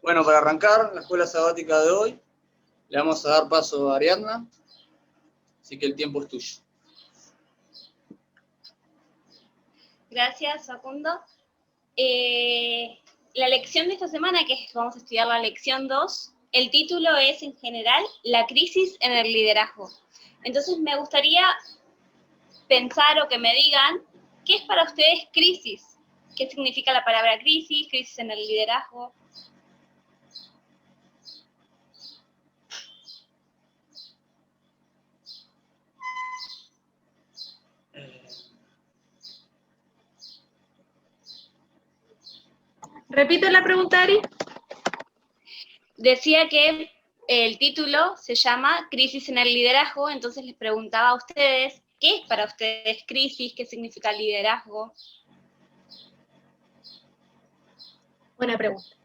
Bueno, para arrancar la escuela sabática de hoy, le vamos a dar paso a Ariadna, así que el tiempo es tuyo. Gracias, Facundo. La lección de esta semana, que vamos a estudiar la lección 2, el título es, en general, la crisis en el liderazgo. Entonces me gustaría pensar o que me digan, ¿qué es para ustedes crisis? ¿Qué significa la palabra crisis, crisis en el liderazgo? Repite la pregunta, Ari. Decía que el título se llama Crisis en el liderazgo, entonces les preguntaba a ustedes, ¿qué es para ustedes crisis? ¿Qué significa liderazgo? Buena pregunta.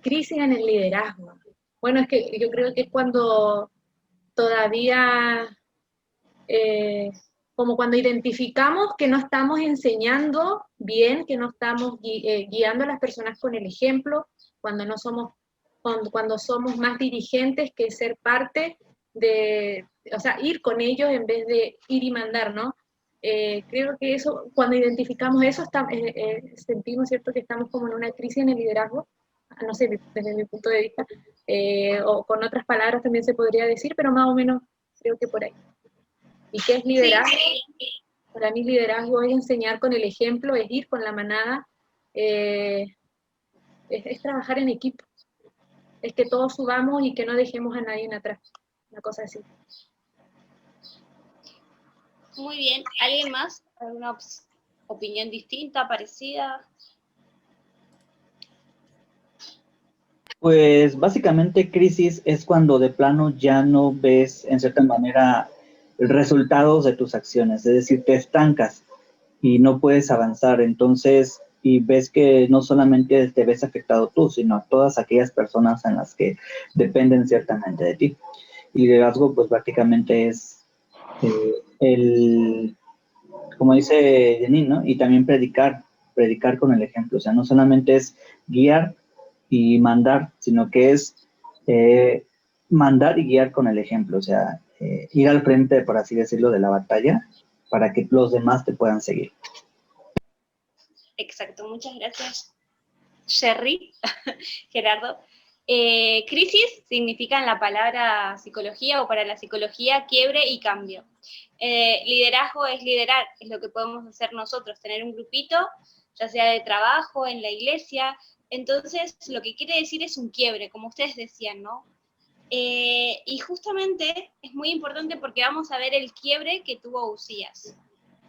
Crisis en el liderazgo. Bueno, es que yo creo que es cuando todavía, como cuando identificamos que no estamos enseñando bien, que no estamos guiando a las personas con el ejemplo, cuando no somos, cuando somos más dirigentes que ser parte de, o sea, ir con ellos en vez de ir y mandar, ¿no? Creo que eso, cuando identificamos eso, sentimos, ¿cierto?, que estamos como en una crisis en el liderazgo, no sé, desde mi punto de vista, o con otras palabras también se podría decir, pero más o menos creo que por ahí. ¿Y qué es liderazgo? Sí. Para mí liderazgo es enseñar con el ejemplo, es ir con la manada, es trabajar en equipo, es que todos subamos y que no dejemos a nadie atrás, una cosa así. Muy bien. ¿Alguien más? ¿Alguna opinión distinta, parecida? Pues básicamente crisis es cuando de plano ya no ves en cierta manera resultados de tus acciones, es decir, te estancas y no puedes avanzar, entonces, y ves que no solamente te ves afectado tú, sino todas aquellas personas en las que dependen ciertamente de ti. Y liderazgo pues prácticamente es como dice Janine, ¿no? Y también predicar con el ejemplo, o sea, no solamente es guiar y mandar, sino que es mandar y guiar con el ejemplo, o sea, ir al frente, por así decirlo, de la batalla para que los demás te puedan seguir. Exacto, muchas gracias, Sherry, Gerardo. Crisis significa en la palabra psicología o para la psicología quiebre y cambio. Liderazgo es liderar, es lo que podemos hacer nosotros, tener un grupito, ya sea de trabajo, en la iglesia. Entonces, lo que quiere decir es un quiebre, como ustedes decían, ¿no? Y justamente es muy importante porque vamos a ver el quiebre que tuvo Usías.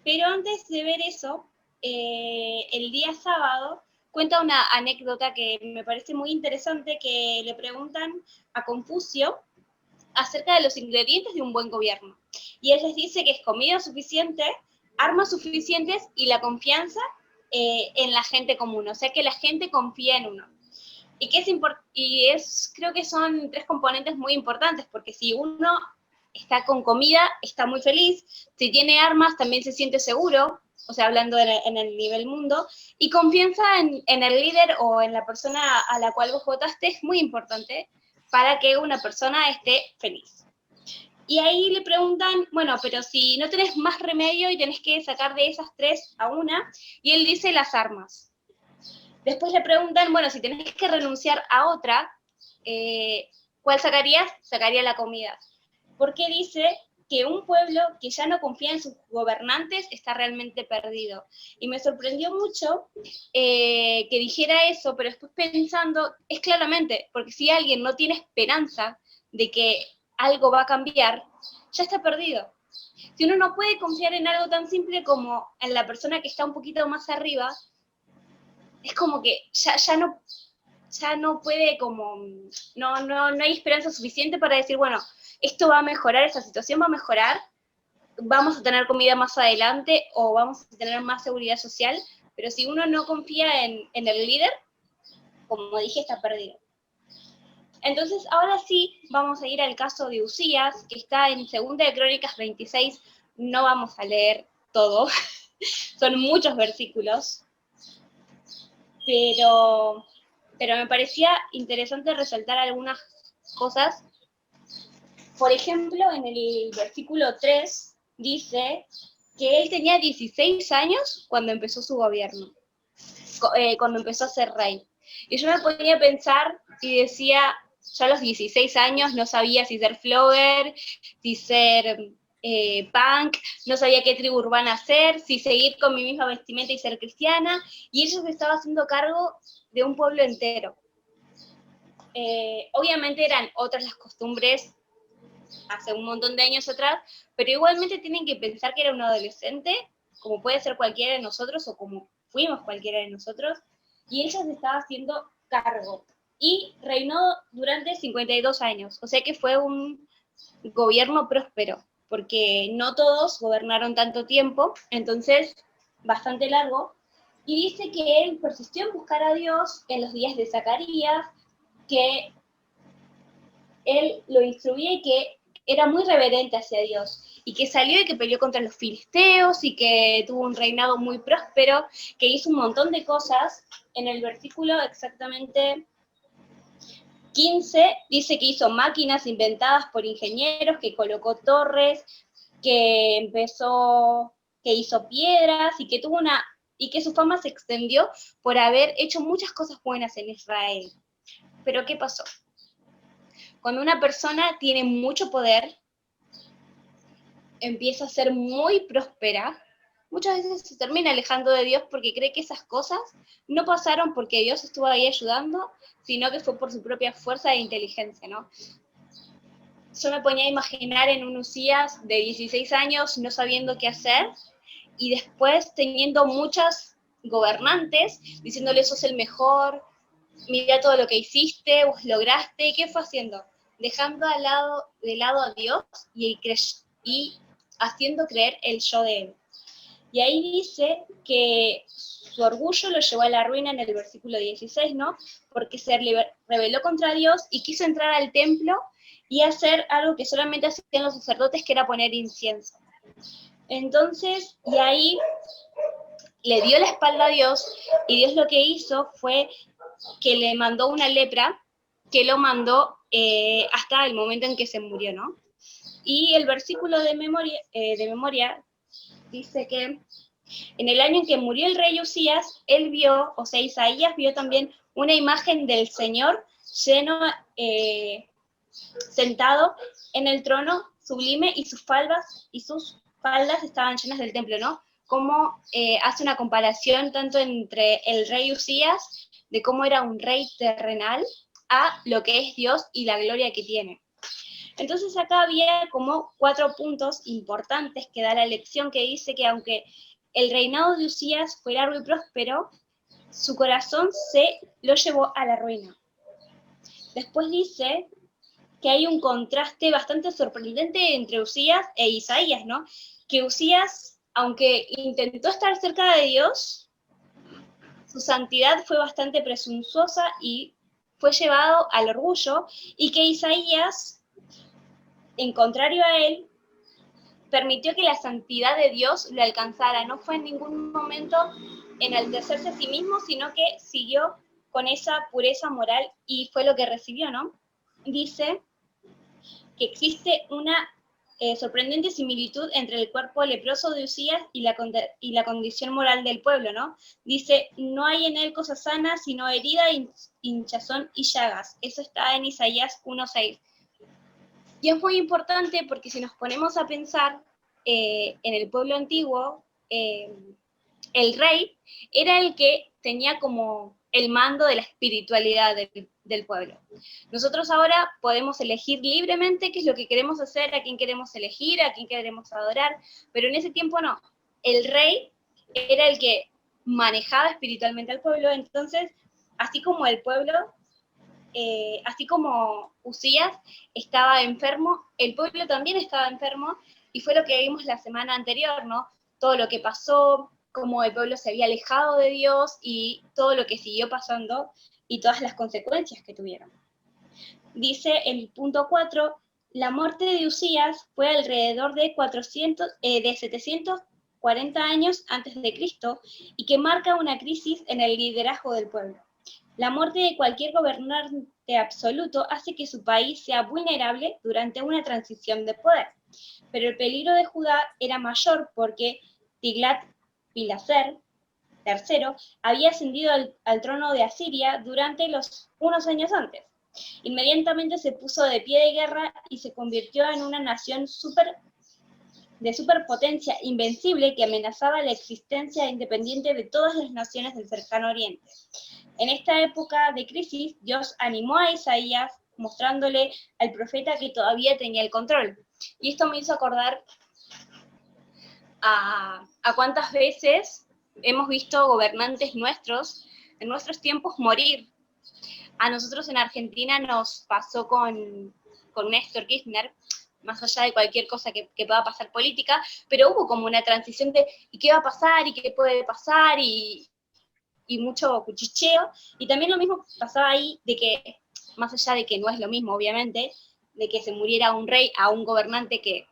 Pero antes de ver eso, el día sábado cuenta una anécdota que me parece muy interesante, que le preguntan a Confucio acerca de los ingredientes de un buen gobierno. Y él les dice que es comida suficiente, armas suficientes y la confianza en la gente común, o sea que la gente confía en uno. Creo que son 3 componentes muy importantes, porque si uno está con comida, está muy feliz, si tiene armas, también se siente seguro, o sea, hablando en el nivel mundo, y confianza en el líder o en la persona a la cual vos votaste es muy importante para que una persona esté feliz. Y ahí le preguntan, bueno, pero si no tenés más remedio y tenés que sacar de esas 3 a una, y él dice las armas. Después le preguntan, bueno, si tenés que renunciar a otra, ¿cuál sacarías? Sacaría la comida. Porque dice que un pueblo que ya no confía en sus gobernantes está realmente perdido. Y me sorprendió mucho que dijera eso, pero después pensando, es claramente, porque si alguien no tiene esperanza de que algo va a cambiar, ya está perdido. Si uno no puede confiar en algo tan simple como en la persona que está un poquito más arriba, es como que ya no puede, como, no hay esperanza suficiente para decir, bueno, esto va a mejorar, esta situación va a mejorar, vamos a tener comida más adelante o vamos a tener más seguridad social, pero si uno no confía en el líder, como dije, está perdido. Entonces, ahora sí, vamos a ir al caso de Usías, que está en 2 de Crónicas 26, no vamos a leer todo, son muchos versículos. pero me parecía interesante resaltar algunas cosas. Por ejemplo, en el versículo 3 dice que él tenía 16 años cuando empezó su gobierno, cuando empezó a ser rey. Y yo me ponía a pensar y decía, ya a los 16 años no sabía si ser flogger, si ser punk, no sabía qué tribu urbana ser, si seguir con mi misma vestimenta y ser cristiana, y ella se estaba haciendo cargo de un pueblo entero. Obviamente eran otras las costumbres hace un montón de años atrás, pero igualmente tienen que pensar que era un adolescente, como puede ser cualquiera de nosotros, o como fuimos cualquiera de nosotros, y ella se estaba haciendo cargo. Y reinó durante 52 años, o sea que fue un gobierno próspero, porque no todos gobernaron tanto tiempo, entonces bastante largo, y dice que él persistió en buscar a Dios en los días de Zacarías, que él lo instruía y que era muy reverente hacia Dios, y que salió y que peleó contra los filisteos, y que tuvo un reinado muy próspero, que hizo un montón de cosas. En el versículo exactamente 15 dice que hizo máquinas inventadas por ingenieros, que colocó torres, que hizo piedras, y que y que su fama se extendió por haber hecho muchas cosas buenas en Israel. Pero ¿qué pasó? Cuando una persona tiene mucho poder, empieza a ser muy próspera, muchas veces se termina alejando de Dios porque cree que esas cosas no pasaron porque Dios estuvo ahí ayudando, sino que fue por su propia fuerza e inteligencia, ¿no? Yo me ponía a imaginar en un Usías de 16 años no sabiendo qué hacer, y después teniendo muchas gobernantes diciéndole sos el mejor, mira todo lo que hiciste, vos lograste. ¿Qué fue haciendo? Dejando de lado a Dios y haciendo creer el yo de él. Y ahí dice que su orgullo lo llevó a la ruina en el versículo 16, ¿no? Porque se rebeló contra Dios y quiso entrar al templo y hacer algo que solamente hacían los sacerdotes, que era poner incienso. Entonces, y ahí le dio la espalda a Dios, y Dios lo que hizo fue que le mandó una lepra, que lo mandó hasta el momento en que se murió, ¿no? Y el versículo de memoria dice que en el año en que murió el rey Usías, él vio, o sea, Isaías vio también una imagen del Señor sentado en el trono sublime, y sus faldas estaban llenas del templo, ¿no? Como hace una comparación tanto entre el rey Usías, de cómo era un rey terrenal, a lo que es Dios y la gloria que tiene. Entonces acá había como 4 puntos importantes que da la lección, que dice que aunque el reinado de Usías fue largo y próspero, su corazón se lo llevó a la ruina. Después dice que hay un contraste bastante sorprendente entre Usías e Isaías, ¿no? Que Usías, aunque intentó estar cerca de Dios, su santidad fue bastante presuntuosa y fue llevado al orgullo, y que Isaías, en contrario a él, permitió que la santidad de Dios le alcanzara. No fue en ningún momento enaltecerse a sí mismo, sino que siguió con esa pureza moral, y fue lo que recibió, ¿no? Dice que existe una sorprendente similitud entre el cuerpo leproso de Usías y la condición moral del pueblo, ¿no? Dice, no hay en él cosa sana, sino herida, hinchazón y llagas. Eso está en Isaías 1:6. Y es muy importante porque si nos ponemos a pensar en el pueblo antiguo, el rey era el que tenía como el mando de la espiritualidad del pueblo. Nosotros ahora podemos elegir libremente qué es lo que queremos hacer, a quién queremos elegir, a quién queremos adorar, pero en ese tiempo no. El rey era el que manejaba espiritualmente al pueblo. Entonces, así como el pueblo, así como Usías estaba enfermo, el pueblo también estaba enfermo, y fue lo que vimos la semana anterior, ¿no? Todo lo que pasó, cómo el pueblo se había alejado de Dios, y todo lo que siguió pasando, y todas las consecuencias que tuvieron. Dice el punto 4, la muerte de Usías fue alrededor de 740 40 años antes de Cristo y que marca una crisis en el liderazgo del pueblo. La muerte de cualquier gobernante absoluto hace que su país sea vulnerable durante una transición de poder. Pero el peligro de Judá era mayor porque Tiglat-Pileser III había ascendido al trono de Asiria durante unos años antes. Inmediatamente se puso de pie de guerra y se convirtió en una nación de superpotencia invencible que amenazaba la existencia independiente de todas las naciones del cercano oriente. En esta época de crisis, Dios animó a Isaías mostrándole al profeta que todavía tenía el control. Y esto me hizo acordar a cuántas veces hemos visto gobernantes nuestros en nuestros tiempos morir. A nosotros en Argentina nos pasó con Néstor Kirchner, más allá de cualquier cosa que pueda pasar política, pero hubo como una transición de ¿y qué va a pasar? ¿Y qué puede pasar? Y mucho cuchicheo, y también lo mismo pasaba ahí, de que, más allá de que no es lo mismo, obviamente, de que se muriera un rey a un gobernante que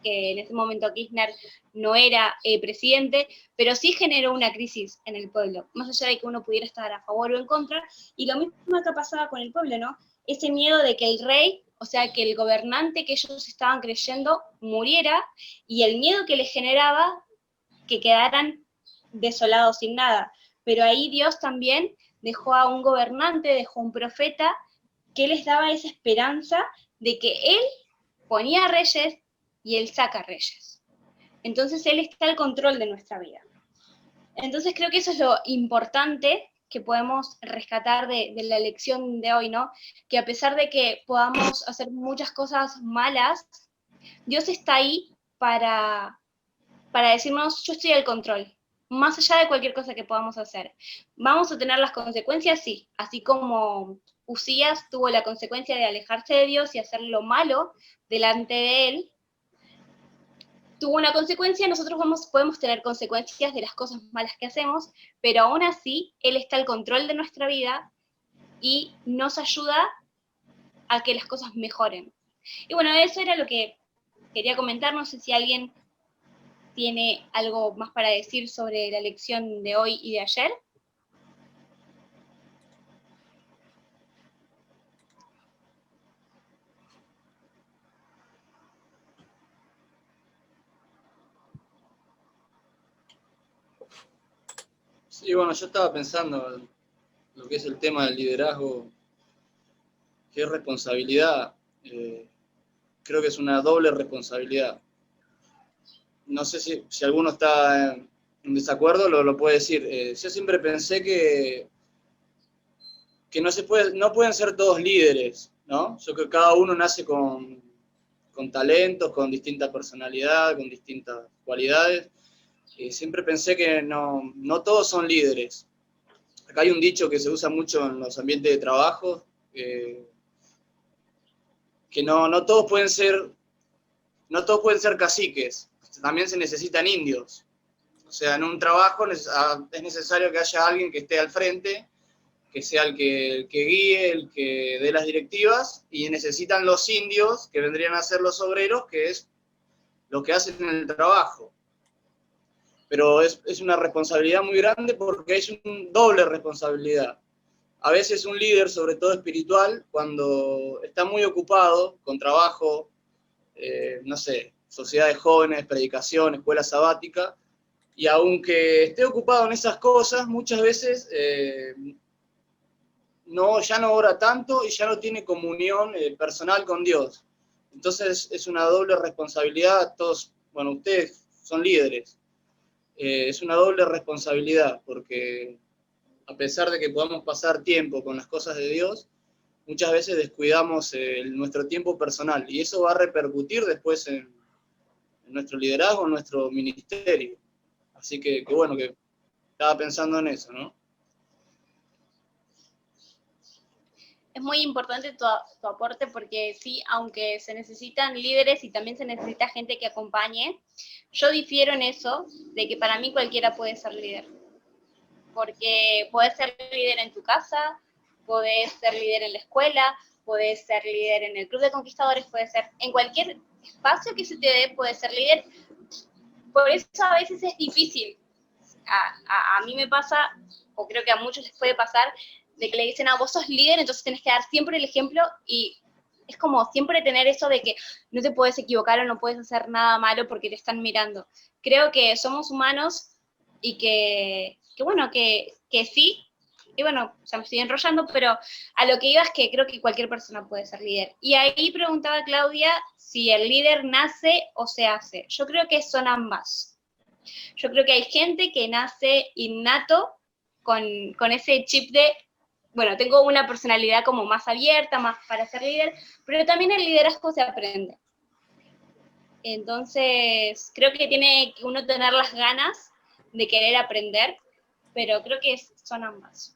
en ese momento Kirchner no era presidente, pero sí generó una crisis en el pueblo, más allá de que uno pudiera estar a favor o en contra, y lo mismo que pasaba con el pueblo, ¿no? Ese miedo de que el rey, o sea, que el gobernante que ellos estaban creyendo muriera, y el miedo que les generaba que quedaran desolados sin nada. Pero ahí Dios también dejó a un gobernante, dejó un profeta, que les daba esa esperanza de que Él ponía reyes y Él saca reyes. Entonces Él está al control de nuestra vida. Entonces creo que eso es lo importante que podemos rescatar de la lección de hoy, ¿no? Que a pesar de que podamos hacer muchas cosas malas, Dios está ahí para decirnos, yo estoy al control, más allá de cualquier cosa que podamos hacer. ¿Vamos a tener las consecuencias? Sí, así como Usías tuvo la consecuencia de alejarse de Dios y hacer lo malo delante de él, tuvo una consecuencia, nosotros podemos tener consecuencias de las cosas malas que hacemos, pero aún así, Él está al control de nuestra vida y nos ayuda a que las cosas mejoren. Y bueno, eso era lo que quería comentar, no sé si alguien tiene algo más para decir sobre la lección de hoy y de ayer. Sí, bueno, yo estaba pensando lo que es el tema del liderazgo, que es responsabilidad. Creo que es una doble responsabilidad. No sé si alguno está en desacuerdo, lo puede decir. Yo siempre pensé que no pueden ser todos líderes, ¿no? Yo creo que cada uno nace con talentos, con distinta personalidad, con distintas cualidades. Siempre pensé que no todos son líderes. Acá hay un dicho que se usa mucho en los ambientes de trabajo, que no todos pueden ser caciques, también se necesitan indios. O sea, en un trabajo es necesario que haya alguien que esté al frente, que sea el que guíe, el que dé las directivas, y necesitan los indios, que vendrían a ser los obreros, que es lo que hacen en el trabajo. Pero es una responsabilidad muy grande porque es una doble responsabilidad. A veces un líder, sobre todo espiritual, cuando está muy ocupado con trabajo, no sé, sociedad de jóvenes, predicación, escuela sabática, y aunque esté ocupado en esas cosas, muchas veces ya no ora tanto y ya no tiene comunión personal con Dios. Entonces es una doble responsabilidad. Todos, bueno, ustedes son líderes. Es una doble responsabilidad porque a pesar de que podamos pasar tiempo con las cosas de Dios, muchas veces descuidamos nuestro tiempo personal y eso va a repercutir después en nuestro liderazgo, en nuestro ministerio. Así que bueno, que estaba pensando en eso, ¿no? Es muy importante tu aporte porque sí, aunque se necesitan líderes y también se necesita gente que acompañe, yo difiero en eso, de que para mí cualquiera puede ser líder. Porque podés ser líder en tu casa, podés ser líder en la escuela, podés ser líder en el club de conquistadores, podés ser en cualquier espacio que se te dé, podés ser líder. por eso a veces es difícil. A mí me pasa, o creo que a muchos les puede pasar, de que le dicen, vos sos líder, entonces tenés que dar siempre el ejemplo, y es como siempre tener eso de que no te puedes equivocar o no puedes hacer nada malo porque te están mirando. Creo que somos humanos y que bueno, que sí, y bueno, ya me estoy enrollando, pero a lo que iba es que creo que cualquier persona puede ser líder. Y ahí preguntaba Claudia si el líder nace o se hace. Yo creo que son ambas. Yo creo que hay gente que nace innato con ese chip de, bueno, tengo una personalidad como más abierta, más para ser líder, pero también el liderazgo se aprende. Entonces, creo que tiene que uno tener las ganas de querer aprender, pero creo que son ambas.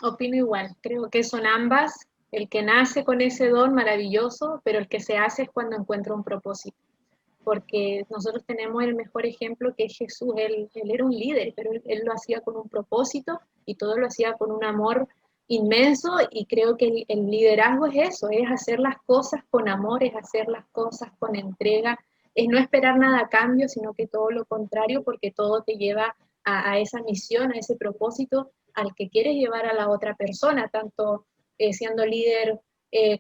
Opino igual, creo que son ambas. El que nace con ese don maravilloso, pero el que se hace es cuando encuentra un propósito. Porque nosotros tenemos el mejor ejemplo que es Jesús. Él era un líder, pero él lo hacía con un propósito y todo lo hacía con un amor inmenso, y creo que el liderazgo es eso, es hacer las cosas con amor, es hacer las cosas con entrega, es no esperar nada a cambio, sino que todo lo contrario, porque todo te lleva a esa misión, a ese propósito al que quieres llevar a la otra persona, tanto siendo líder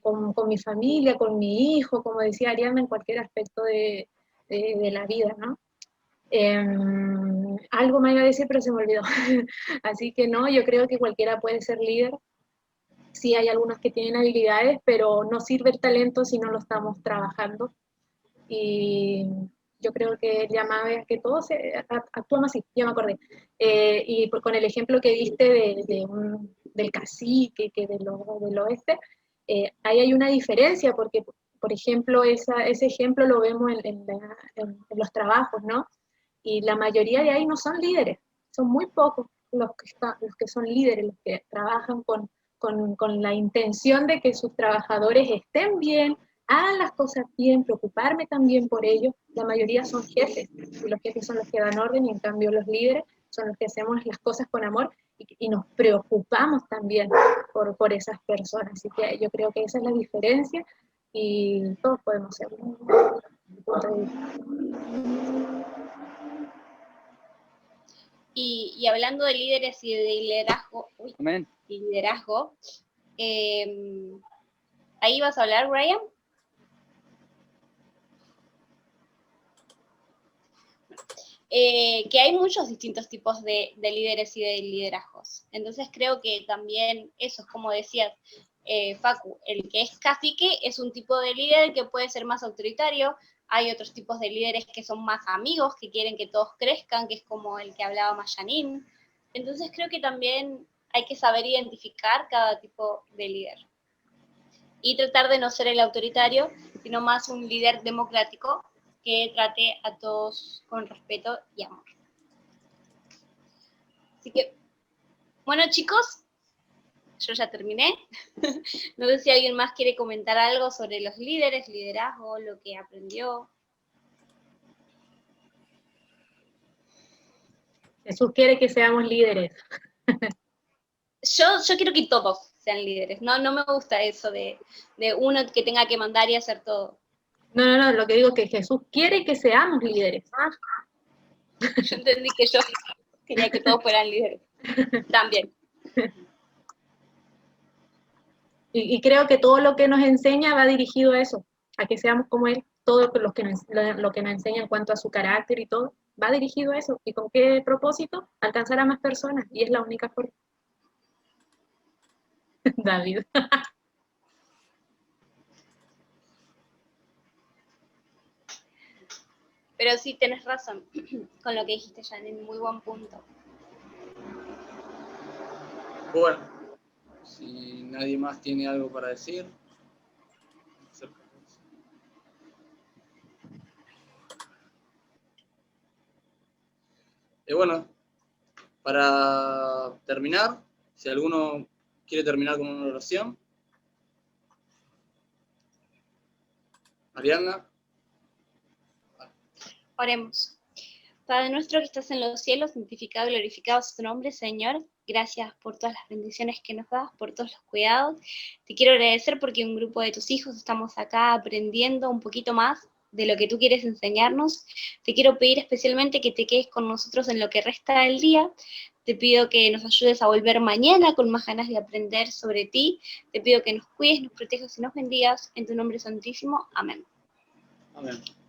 con mi familia, con mi hijo, como decía Ariana, en cualquier aspecto de la vida, ¿no? Algo me iba a decir, pero se me olvidó. Así que no, yo creo que cualquiera puede ser líder. Sí hay algunos que tienen habilidades, pero no sirve el talento si no lo estamos trabajando. Y yo creo que el llamado es que todos actuamos así, ya me acordé. Y con el ejemplo que diste del cacique, que del oeste, ahí hay una diferencia, porque, por ejemplo, ese ejemplo lo vemos en los trabajos, ¿no? Y la mayoría de ahí no son líderes, son muy pocos los que son líderes, los que trabajan con la intención de que sus trabajadores estén bien, hagan las cosas bien, preocuparme también por ellos. La mayoría son jefes, y los jefes son los que dan orden, y en cambio los líderes son los que hacemos las cosas con amor y nos preocupamos también por esas personas. Así que yo creo que esa es la diferencia, y todos podemos ser. Y hablando de líderes y de liderazgo, ¿ahí vas a hablar, Brian? Que hay muchos distintos tipos de líderes y de liderazgos. Entonces creo que también eso es como decías, Facu, el que es cacique es un tipo de líder que puede ser más autoritario. Hay otros tipos de líderes que son más amigos, que quieren que todos crezcan, que es como el que hablaba Mayanín. Entonces creo que también hay que saber identificar cada tipo de líder. Y tratar de no ser el autoritario, sino más un líder democrático que trate a todos con respeto y amor. Así que, bueno chicos, yo ya terminé. No sé si alguien más quiere comentar algo sobre los líderes, liderazgo, lo que aprendió. Jesús quiere que seamos líderes. Yo quiero que todos sean líderes. No me gusta eso de uno que tenga que mandar y hacer todo. No, lo que digo es que Jesús quiere que seamos líderes. Yo entendí que yo quería que todos fueran líderes. También. Y creo que todo lo que nos enseña va dirigido a eso, a que seamos como Él. Todo lo que nos enseña en cuanto a su carácter y todo, va dirigido a eso. ¿Y con qué propósito? Alcanzar a más personas, y es la única forma. David. Pero sí, tenés razón con lo que dijiste, Janine, muy buen punto. Bueno, si nadie más tiene algo para decir. Bueno, para terminar, si alguno quiere terminar con una oración. Ariana. Oremos. Padre nuestro que estás en los cielos, santificado y glorificado sea tu nombre, Señor. Gracias por todas las bendiciones que nos das, por todos los cuidados. Te quiero agradecer porque un grupo de tus hijos estamos acá aprendiendo un poquito más de lo que tú quieres enseñarnos. Te quiero pedir especialmente que te quedes con nosotros en lo que resta del día. Te pido que nos ayudes a volver mañana con más ganas de aprender sobre ti. Te pido que nos cuides, nos protejas y nos bendigas. En tu nombre santísimo. Amén. Amén.